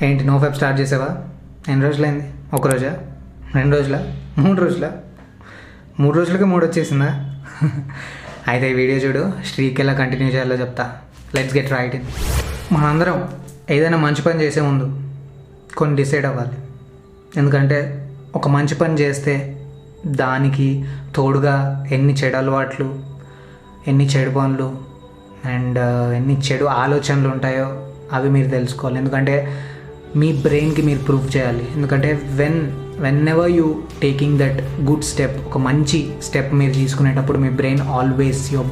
ఏంటి no ఫ్యాప్ start చేసావా? ఎన్ని రోజులైంది? ఒక రోజా, 2 రోజులా, 3 రోజులా? 3 రోజులకే 3 వచ్చేసిందా? అయితే ఈ వీడియో చూడు, స్ట్రీక్ ఎలా కంటిన్యూ చేయాలో చెప్తా. Let's get right in. మనందరం ఏదైనా మంచి పని చేసే ముందు కొన్ని డిసైడ్ అవ్వాలి. ఎందుకంటే ఒక మంచి పని చేస్తే దానికి తోడుగా ఎన్ని చెడు అలవాట్లు, ఎన్ని చెడు పనులు అండ్ ఎన్ని చెడు ఆలోచనలు ఉంటాయో అవి మీరు తెలుసుకోవాలి. ఎందుకంటే మీ బ్రెయిన్కి మీరు ప్రూవ్ చేయాలి. ఎందుకంటే when ever you taking that good step, ఒక మంచి స్టెప్ మీరు తీసుకునేటప్పుడు me your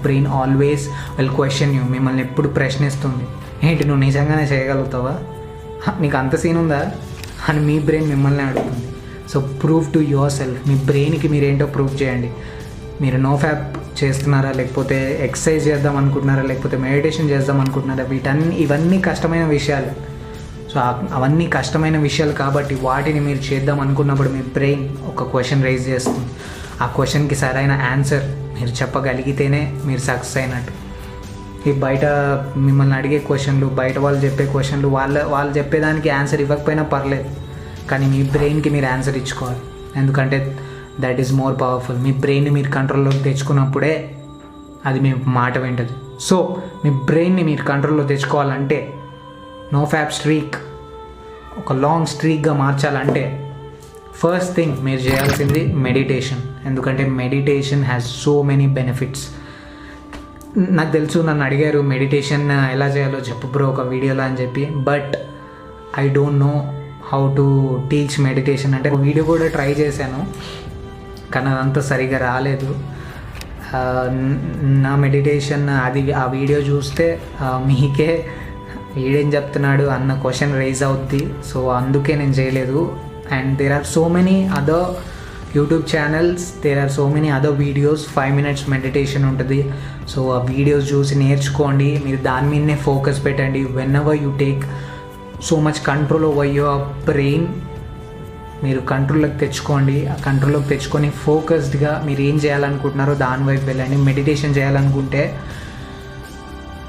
brain always will question you. మిమ్మల్ని ఎప్పుడు ప్రశ్నిస్తుంది, ఏంటి నువ్వు నిజంగానే చేయగలుగుతావా, నీకు అంత సీన్ ఉందా అని మీ బ్రెయిన్ మిమ్మల్ని అడుగుతుంది. So prove to yourself. మీ బ్రెయిన్కి మీరేంటో ప్రూవ్ చేయండి. మీరు నో ఫ్యాప్ చేస్తున్నారా, లేకపోతే ఎక్సర్సైజ్ చేద్దాం అనుకుంటున్నారా, లేకపోతే మెడిటేషన్ చేద్దాం అనుకుంటున్నారా, ఇవన్నీ కష్టమైన విషయాలు. సో అవన్నీ కష్టమైన విషయాలు కాబట్టి వాటిని మీరు చేద్దాం అనుకున్నప్పుడు మీ బ్రెయిన్ ఒక క్వశ్చన్ రైజ్ చేస్తుంది. ఆ క్వశ్చన్కి సరైన ఆన్సర్ మీరు చెప్పగలిగితేనే మీరు సక్సెస్ అయినట్టు. ఈ బయట మిమ్మల్ని అడిగే క్వశ్చన్లు, బయట వాళ్ళు చెప్పే క్వశ్చన్లు, వాళ్ళు చెప్పేదానికి ఆన్సర్ ఇవ్వకపోయినా పర్లేదు, కానీ మీ బ్రెయిన్కి మీరు ఆన్సర్ ఇచ్చుకోవాలి. ఎందుకంటే దట్ ఈజ్ మోర్ పవర్ఫుల్. మీ బ్రెయిన్ని మీరు కంట్రోల్లోకి తెచ్చుకున్నప్పుడే అది మీ మాట వింటుంది. సో మీ బ్రెయిన్ని మీరు కంట్రోల్లో తెచ్చుకోవాలంటే, నో ఫ్యాప్ స్ట్రీక్ ఒక లాంగ్ స్ట్రీక్గా మార్చాలంటే ఫస్ట్ థింగ్ మీరు చేయాల్సింది మెడిటేషన్. ఎందుకంటే meditation has so many benefits. నాకు తెలుసు, నన్ను అడిగారు మెడిటేషన్ ఎలా చేయాలో చెప్పు బ్రో ఒక వీడియోలో అని చెప్పి, but I don't know how to teach meditation. అంటే ఒక వీడియో కూడా ట్రై చేశాను, కానీ అదంతా సరిగా రాలేదు. నా మెడిటేషన్ ఆ వీడియో చూస్తే మీకే వీడేం చెప్తున్నాడు అన్న క్వశ్చన్ రైజ్ అవుద్ది. సో అందుకే నేను చేయలేదు. And there are so many other YouTube channels, there are so many other videos. 5 minutes meditation ఉంటుంది. సో ఆ వీడియోస్ చూసి నేర్చుకోండి. మీరు దాని మీదనే ఫోకస్ పెట్టండి. Whenever you take so much control over your brain, మీరు కంట్రోల్లోకి తెచ్చుకోండి. ఆ కంట్రోల్లోకి తెచ్చుకొని ఫోకస్డ్గా మీరు ఏం చేయాలనుకుంటున్నారో దాని వైపు వెళ్ళండి. మెడిటేషన్ చేయాలనుకుంటే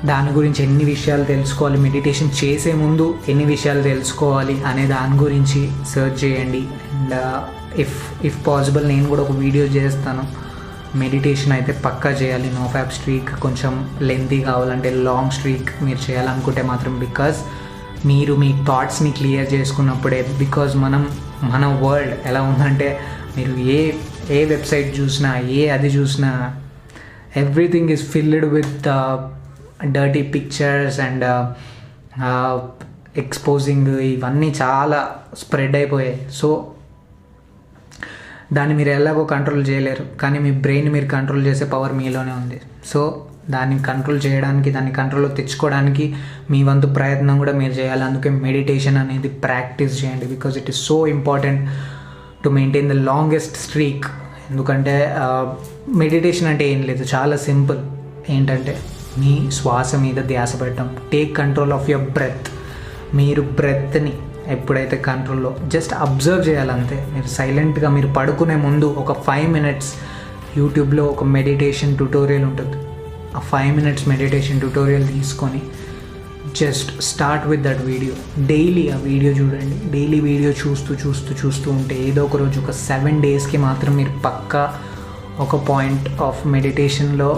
దాని గురించి ఎన్ని విషయాలు తెలుసుకోవాలి, మెడిటేషన్ చేసే ముందు ఎన్ని విషయాలు తెలుసుకోవాలి అనే దాని గురించి సెర్చ్ చేయండి. అండ్ ఇఫ్ పాసిబుల్ నేను కూడా ఒక వీడియో చేస్తాను. మెడిటేషన్ అయితే పక్కా చేయాలి. నో ఫ్యాప్ స్ట్రీక్ కొంచెం లెంతీ కావాలంటే, లాంగ్ స్ట్రీక్ మీరు చేయాలనుకుంటే మాత్రం, బికాజ్ మీరు మీ థాట్స్ని క్లియర్ చేసుకున్నప్పుడే. బికాజ్ మన వరల్డ్ ఎలా ఉందంటే, మీరు ఏ వెబ్సైట్ చూసినా, అది చూసినా, everything is filled with dirty pictures and exposing, ఇవన్నీ చాలా స్ప్రెడ్ అయిపోయాయి. సో దాన్ని మీరు ఎలాగో కంట్రోల్ చేయలేరు, కానీ మీ బ్రెయిన్ మీరు కంట్రోల్ చేసే పవర్ మీలోనే ఉంది. సో దాన్ని కంట్రోల్ చేయడానికి, దాన్ని కంట్రోల్లో తెచ్చుకోవడానికి మీ వంతు ప్రయత్నం కూడా మీరు చేయాలి. అందుకే మెడిటేషన్ అనేది ప్రాక్టీస్ చేయండి. Because it is so important to maintain the longest streak. ఎందుకంటే మెడిటేషన్ అంటే ఏం లేదు, చాలా సింపుల్. ఏంటంటే మీ శ్వాస మీద ధ్యాస పెట్టడం. Take control of your breath. మీరు బ్రెత్ని ఎప్పుడైతే కంట్రోల్లో జస్ట్ అబ్జర్వ్ చేయాలంతే. మీరు సైలెంట్గా మీరు పడుకునే ముందు ఒక 5 minutes యూట్యూబ్లో ఒక మెడిటేషన్ ట్యుటోరియల్ ఉంటుంది. ఆ 5 minutes మెడిటేషన్ ట్యుటోరియల్ తీసుకొని just start with that video. Daily ఆ వీడియో చూడండి. డైలీ వీడియో చూస్తూ ఉంటే ఏదో ఒక రోజు ఒక 7 daysకి మాత్రం మీరు పక్కా ఒక పాయింట్ ఆఫ్ మెడిటేషన్లో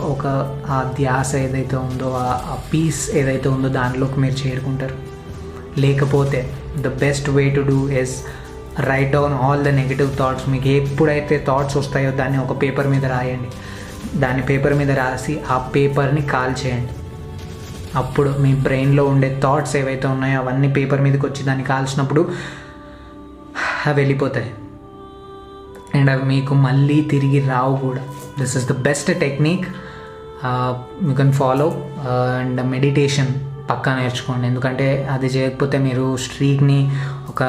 ఆ ధ్యాస ఏదైతే ఉందో, ఆ పీస్ ఏదైతే ఉందో దానిలోకి మీరు చేరుకుంటారు. లేకపోతే the best way to do is right down all the negative thoughts. మీకు ఎప్పుడైతే థాట్స్ వస్తాయో దాన్ని ఒక పేపర్ మీద రాయండి. దాన్ని పేపర్ మీద రాసి ఆ పేపర్ని కాల్ చేయండి. అప్పుడు మీ బ్రెయిన్లో ఉండే థాట్స్ ఏవైతే ఉన్నాయో అవన్నీ పేపర్ మీదకి వచ్చి దాన్ని కాల్చినప్పుడు అవి వెళ్ళిపోతాయి. అండ్ అవి మీకు మళ్ళీ తిరిగి రావు కూడా. This is the best technique you can follow. And meditation పక్కా నేర్చుకోండి. ఎందుకంటే అది చేయకపోతే మీరు స్ట్రీక్ని ఒక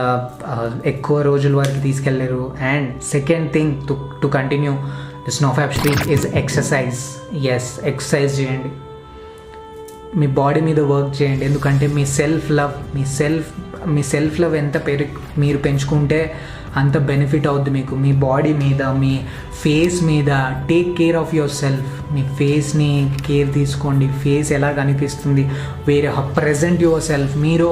ఎక్కువ రోజుల వరకు తీసుకెళ్ళలేరు. And second thing to continue this no fap streak is exercise. Exercise చేయండి. మీ బాడీ మీద వర్క్ చేయండి. ఎందుకంటే మీ సెల్ఫ్ లవ్ ఎంత మీరు పెంచుకుంటే అంత బెనిఫిట్ అవుద్ది మీకు. మీ బాడీ మీద, మీ ఫేస్ మీద take care of yourself. మీ ఫేస్ని కేర్ తీసుకోండి. ఫేస్ ఎలా కనిపిస్తుంది, వేరే ప్రజెంట్ యువర్ సెల్ఫ్. మీరు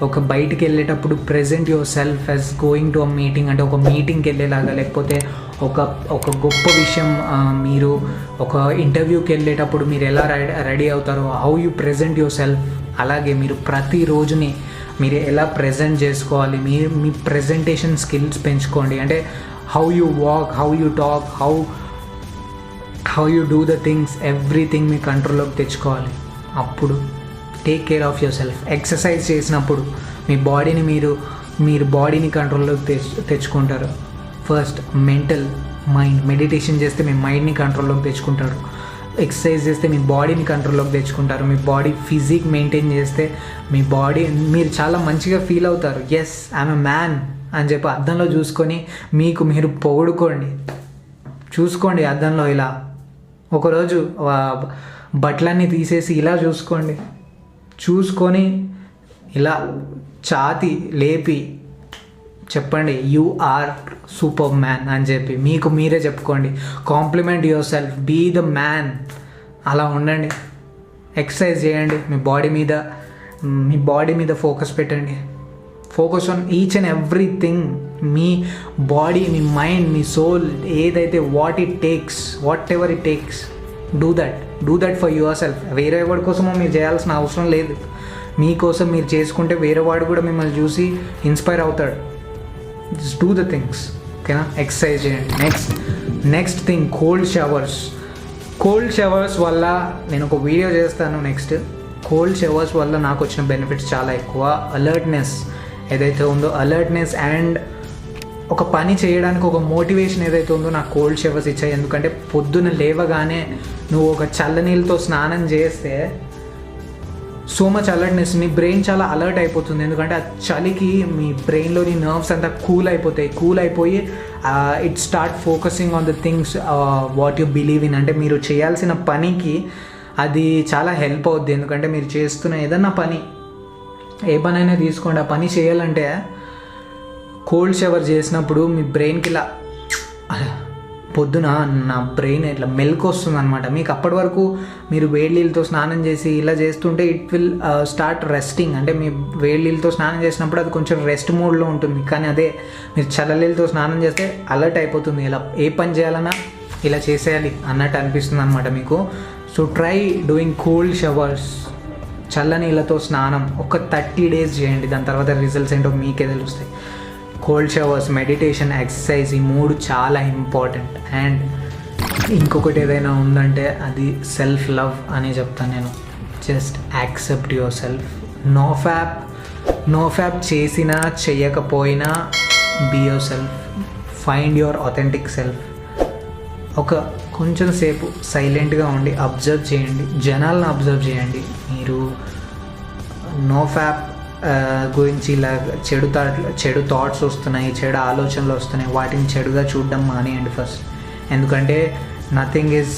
ఒక బయటికి వెళ్ళేటప్పుడు present your self as going to a meeting, అంటే ఒక మీటింగ్కి వెళ్ళేలాగా, లేకపోతే ఒక గొప్ప విషయం, మీరు ఒక ఇంటర్వ్యూకి వెళ్ళేటప్పుడు మీరు ఎలా రెడీ అవుతారో, how you present your self, అలాగే మీరు ప్రతిరోజుని మీరు ఎలా ప్రజెంట్ చేసుకోవాలి, మీ ప్రజెంటేషన్ స్కిల్స్ పెంచుకోండి. అంటే how you walk, how you talk, how you do the things, everything మీ కంట్రోల్లోకి తెచ్చుకోవాలి. అప్పుడు take care of yourself. Exercise చేసినప్పుడు మీ బాడీని మీరు బాడీని కంట్రోల్లోకి తెచ్చుకుంటారు. First mental mind. మెడిటేషన్ చేస్తే మీ మైండ్ని కంట్రోల్లోకి తెచ్చుకుంటారు. ఎక్సర్సైజ్ చేస్తే మీ బాడీని కంట్రోల్లోకి తెచ్చుకుంటారు. మీ బాడీ ఫిజిక్ మెయింటైన్ చేస్తే మీ బాడీ మీరు చాలా మంచిగా ఫీల్ అవుతారు. ఎస్, ఐఎమ్ ఎ మ్యాన్ అని చెప్పి అద్దంలో చూసుకొని మీరు పొగుడుకోండి. చూసుకోండి అద్దంలో ఇలా. ఒకరోజు బట్టలన్నీ తీసేసి ఇలా చూసుకొని ఇలా ఛాతీ లేపి చెప్పండి, యూ ఆర్ సూపర్ మ్యాన్ అని చెప్పి మీరే చెప్పుకోండి. Compliment yourself, be the man. అలా ఉండండి. ఎక్సర్సైజ్ చేయండి. మీ బాడీ మీద ఫోకస్ పెట్టండి. Focus on each and everything. మీ బాడీ, మీ మైండ్, మీ సోల్ ఏదైతే whatever it takes, do that for yourself. వేరే వాడి కోసమో మీరు చేయాల్సిన అవసరం లేదు. మీకోసం మీరు చేసుకుంటే వేరే వాడు కూడా మిమ్మల్ని చూసి ఇన్స్పైర్ అవుతాడు. జస్ట్ డూ ద థింగ్స్, ఓకేనా? ఎక్సర్సైజ్ చేయండి. నెక్స్ట్ థింగ్, కోల్డ్ షవర్స్ వల్ల నేను ఒక వీడియో చేస్తాను నెక్స్ట్. కోల్డ్ షవర్స్ వల్ల నాకు వచ్చిన బెనిఫిట్స్ చాలా ఎక్కువ. అలర్ట్నెస్ ఏదైతే ఉందో, అలర్ట్నెస్ అండ్ ఒక పని చేయడానికి ఒక మోటివేషన్ ఏదైతే ఉందో నాకు కోల్డ్ షవర్స్ ఇచ్చాయి. ఎందుకంటే పొద్దున లేవగానే నువ్వు ఒక చల్లనీళ్ళతో స్నానం చేస్తే సో మచ్ అలర్ట్నెస్, నీ బ్రెయిన్ చాలా అలర్ట్ అయిపోతుంది. ఎందుకంటే ఆ చలికి మీ బ్రెయిన్లోని నర్వ్స్ అంతా కూల్ అయిపోయి it start focusing on the things what you believe in. అంటే మీరు చేయాల్సిన పనికి అది చాలా హెల్ప్ అవుద్ది. ఎందుకంటే మీరు చేస్తున్న ఏదన్నా పని, ఏ పనైనా తీసుకోండి, ఆ పని చేయాలంటే కోల్డ్ షవర్ చేసినప్పుడు మీ బ్రెయిన్కి ఇలా పొద్దున నా బ్రెయిన్ ఇట్లా మెల్క్ వస్తుంది అనమాట. మీకు అప్పటి వరకు మీరు వేడి నీళ్ళతో స్నానం చేసి ఇలా చేస్తుంటే ఇట్ విల్ స్టార్ట్ రెస్టింగ్. అంటే మీ వేడి నీళ్ళతో స్నానం చేసినప్పుడు అది కొంచెం రెస్ట్ మోడ్లో ఉంటుంది. కానీ అదే మీరు చల్లనీళ్ళతో స్నానం చేస్తే అలర్ట్ అయిపోతుంది. ఇలా ఏ పని చేయాలన్నా ఇలా చేసేయాలి అన్నట్టు అనిపిస్తుంది అనమాట మీకు. So try doing cold showers, చల్లనీళ్ళతో స్నానం ఒక 30 days చేయండి. దాని తర్వాత రిజల్ట్స్ ఏంటో మీకే తెలుస్తాయి. కోల్డ్ షవర్స్, మెడిటేషన్, ఎక్సర్సైజ్, ఈ 3 చాలా ఇంపార్టెంట్. అండ్ ఇంకొకటి ఏదైనా ఉందంటే అది సెల్ఫ్ లవ్ అని చెప్తాను నేను. Just accept yourself. No fap చేసినా చేయకపోయినా be yourself. Find your authentic self. కొంచెం సేపు సైలెంట్గా ఉండి అబ్జర్వ్ చేయండి, జనాలను అబ్జర్వ్ చేయండి. మీరు నో ఫ్యాప్ గురించి ఇలా చెడు థాట్స్ వస్తున్నాయి, చెడు ఆలోచనలు వస్తున్నాయి, వాటిని చెడుగా చూడడం మానేయండి ఫస్ట్. ఎందుకంటే nothing is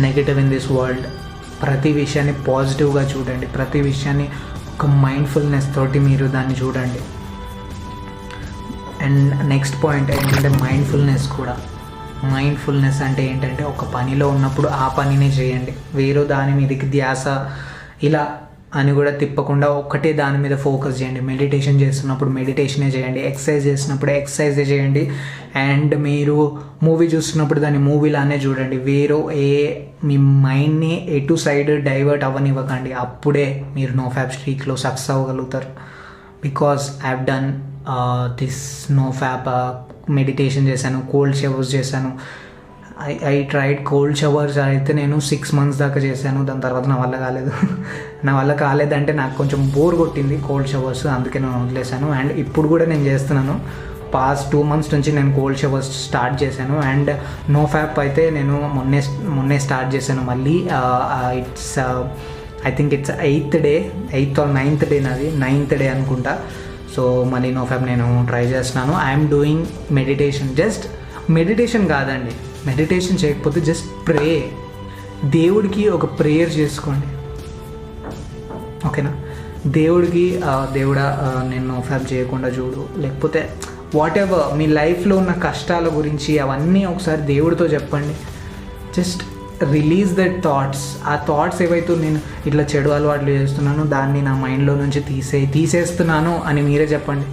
negative in this world. ప్రతి విషయాన్ని పాజిటివ్గా చూడండి. ప్రతి విషయాన్ని ఒక మైండ్ఫుల్నెస్ తోటి మీరు దాన్ని చూడండి. అండ్ నెక్స్ట్ పాయింట్ ఏంటంటే మైండ్ఫుల్నెస్ అంటే ఏంటంటే ఒక పనిలో ఉన్నప్పుడు ఆ పనినే చేయండి. వేరే దాని మీదకి ధ్యాస ఇలా అని కూడా తిప్పకుండా ఒక్కటే దాని మీద ఫోకస్ చేయండి. మెడిటేషన్ చేస్తున్నప్పుడు మెడిటేషనే చేయండి. ఎక్సర్సైజ్ చేసినప్పుడు ఎక్సర్సైజే చేయండి. అండ్ మీరు మూవీ చూస్తున్నప్పుడు దాన్ని మూవీలానే చూడండి. మీ మైండ్ని ఎటు సైడ్ డైవర్ట్ అవ్వనివ్వకండి. అప్పుడే మీరు నో ఫ్యాప్ స్ట్రీక్లో సక్సెస్ అవ్వగలుగుతారు. Because I have done this no fap. Meditation చేశాను, కోల్డ్ షవర్స్ చేశాను. ఐ ట్రైడ్ కోల్డ్ షవర్స్ అయితే నేను 6 months దాకా చేశాను. దాని తర్వాత నా వల్ల కాలేదంటే నాకు కొంచెం బోర్ కొట్టింది కోల్డ్ షవర్స్, అందుకే నేను వదిలేశాను. అండ్ ఇప్పుడు కూడా నేను చేస్తున్నాను. పాస్ట్ 2 months నుంచి నేను కోల్డ్ షవర్స్ స్టార్ట్ చేశాను. అండ్ నో ఫ్యాప్ అయితే నేను మొన్నే స్టార్ట్ చేశాను మళ్ళీ. I think it's 8th or 9th day నాది, 9th day అనుకుంటా. సో మళ్ళీ నో ఫ్యాప్ నేను ట్రై చేస్తున్నాను. I'm doing meditation. Just meditation కాదండి, మెడిటేషన్ చేయకపోతే జస్ట్ ప్రే. దేవుడికి ఒక ప్రేయర్ చేసుకోండి, ఓకేనా? దేవుడా నేను నో ఫ్యాప్ చేయకుండా చూడు, లేకపోతే వాట్ ఎవర్ మీ లైఫ్లో ఉన్న కష్టాల గురించి అవన్నీ ఒకసారి దేవుడితో చెప్పండి. Just release that thoughts. ఆ థాట్స్ ఏవైతే నేను ఇట్లా చెడు అలవాట్లు చేస్తున్నానో దాన్ని నా మైండ్లో నుంచి తీసేస్తున్నాను అని మీరే చెప్పండి.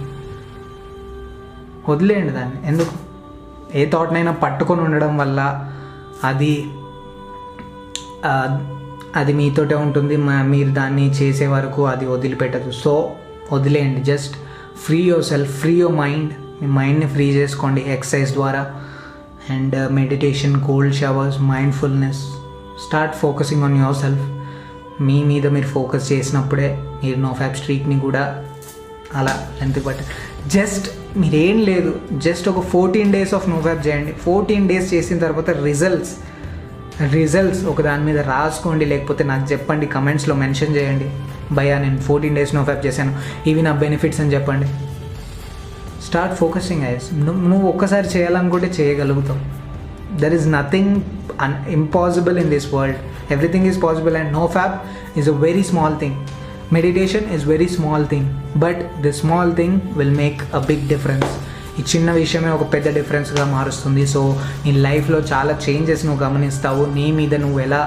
వదిలేయండి దాన్ని. ఎందుకు? ఏ థాట్నైనా పట్టుకొని ఉండడం వల్ల అది మీతోటే ఉంటుంది. మీరు దాన్ని చేసే వరకు అది వదిలిపెట్టదు. సో వదిలేయండి. Just free yourself, free your mind. మీ మైండ్ని ఫ్రీ చేసుకోండి ఎక్సర్సైజ్ ద్వారా and meditation, cold showers, mindfulness. Start focusing on yourself. మీ మీద మీరు ఫోకస్ చేసినప్పుడే మీరు నోఫ్యాప్ స్ట్రీక్ని కూడా అలా ఎంత జస్ట్ మీరేం లేదు, జస్ట్ ఒక 14 days ఆఫ్ నోఫ్యాప్ చేయండి. 14 days చేసిన తర్వాత రిజల్ట్స్ ఒక దాని మీద రాసుకోండి, లేకపోతే నాకు చెప్పండి, కమెంట్స్లో మెన్షన్ చేయండి. భయ్యా నేను 14 days నోఫ్యాప్ చేశాను, ఇవి నా బెనిఫిట్స్ అని చెప్పండి. Start focusing eyes. నువ్వు ఒక్కసారి చేయాలనుకుంటే చేయగలుగుతావు. There is nothing impossible in this world. Everything is possible and no fap is a very small thing. Meditation is very small thing, but the small thing will make a big difference. ఈ చిన్న విషయమే ఒక పెద్ద డిఫరెన్స్గా మారుస్తుంది. So నీ లైఫ్లో చాలా changes నువ్వు గమనిస్తావు. నీ మీద నువ్వు ఎలా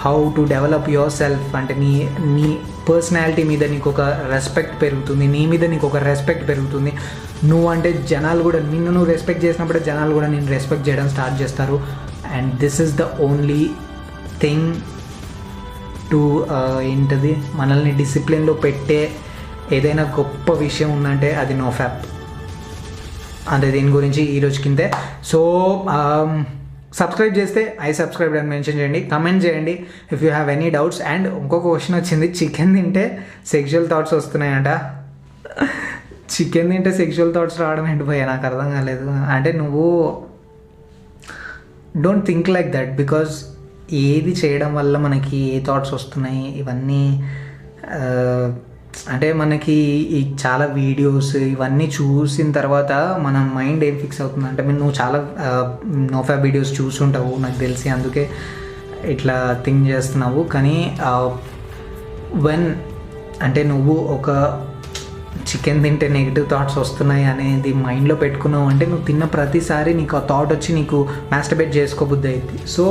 how to develop your self అంటే నీ పర్సనాలిటీ మీద నీకు ఒక రెస్పెక్ట్ పెరుగుతుంది. నీ మీద నీకు ఒక రెస్పెక్ట్ పెరుగుతుంది. నువ్వు అంటే జనాలు కూడా నువ్వు రెస్పెక్ట్ చేసినప్పుడే జనాలు కూడా నేను రెస్పెక్ట్ చేయడం స్టార్ట్ చేస్తారు. And this is the only thing to ఏంటది మనల్ని డిసిప్లిన్లో పెట్టే ఏదైనా గొప్ప విషయం ఉందంటే అది నోఫ్యాప్. అంటే దీని గురించి ఈరోజు కిందే. సో సబ్స్క్రైబ్ చేస్తే ఐ సబ్స్క్రైబ్ అని మెన్షన్ చేయండి, కమెంట్ చేయండి if you have any doubts. And ఇంకొక క్వశ్చన్ వచ్చింది, చికెన్ తింటే సెక్షువల్ థాట్స్ వస్తున్నాయంట. చికెన్ తింటే సెక్షువల్ థాట్స్ రావడం ఏంటి పోయా, నాకు అర్థం కాలేదు. అంటే నువ్వు don't think like that, because ఏది చేయడం వల్ల మనకి ఏ థాట్స్ వస్తున్నాయి ఇవన్నీ అంటే మనకి ఈ చాలా వీడియోస్ ఇవన్నీ చూసిన తర్వాత మన మైండ్ ఏం ఫిక్స్ అవుతుంది అంటే నువ్వు చాలా నోఫ్యాప్ వీడియోస్ చూసుంటావు నాకు తెలిసి, అందుకే ఇట్లా థింక్ చేస్తున్నావు. కానీ వెన్ అంటే నువ్వు ఒక చికెన్ తింటే నెగిటివ్ థాట్స్ వస్తున్నాయి అనేది మైండ్లో పెట్టుకున్నావు అంటే నువ్వు తిన్న ప్రతిసారి నీకు ఆ థాట్ వచ్చి నీకు మాస్టర్బేట్ చేసుకోబుద్ధి అవుతుంది. So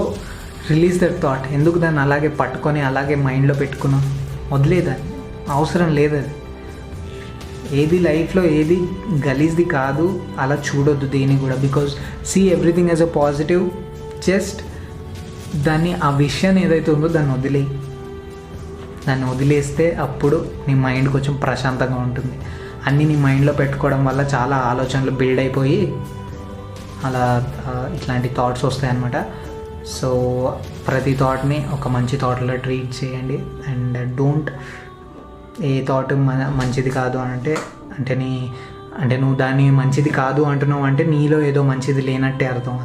release that thought. ఎందుకు దాన్ని అలాగే పట్టుకొని అలాగే మైండ్లో పెట్టుకున్నావు? వదిలేదాన్ని, అవసరం లేదు. అది ఏది లైఫ్లో ఏది గలీజ్ది కాదు, అలా చూడొద్దు దేని కూడా. Because see everything as a positive. Just దాన్ని ఆ విషయాన్ని ఏదైతే ఉందో దాన్ని వదిలేస్తే అప్పుడు నీ మైండ్ కొంచెం ప్రశాంతంగా ఉంటుంది. అన్నీ నీ మైండ్లో పెట్టుకోవడం వల్ల చాలా ఆలోచనలు బిల్డ్ అయిపోయి అలా ఇట్లాంటి థాట్స్ వస్తాయన్నమాట. సో ప్రతి థాట్ని ఒక మంచి థాట్లో ట్రీట్ చేయండి. అండ్ డోంట్ ఏ థాట్ మంచిది కాదు అంటే నువ్వు దాన్ని మంచిది కాదు అంటున్నావు అంటే నీలో ఏదో మంచిది లేనట్టే అర్థం.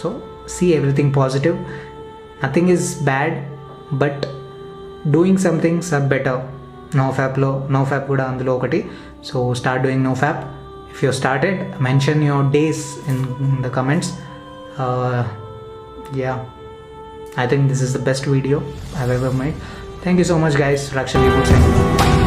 So see everything positive. Nothing is bad, but doing some things are better. No fap కూడా అందులో ఒకటి. So start doing no fap. If you started, mention your days in the comments. Yeah, I think this is the best video I've ever made. Thank you so much guys. Raksha Bhushan. Bye.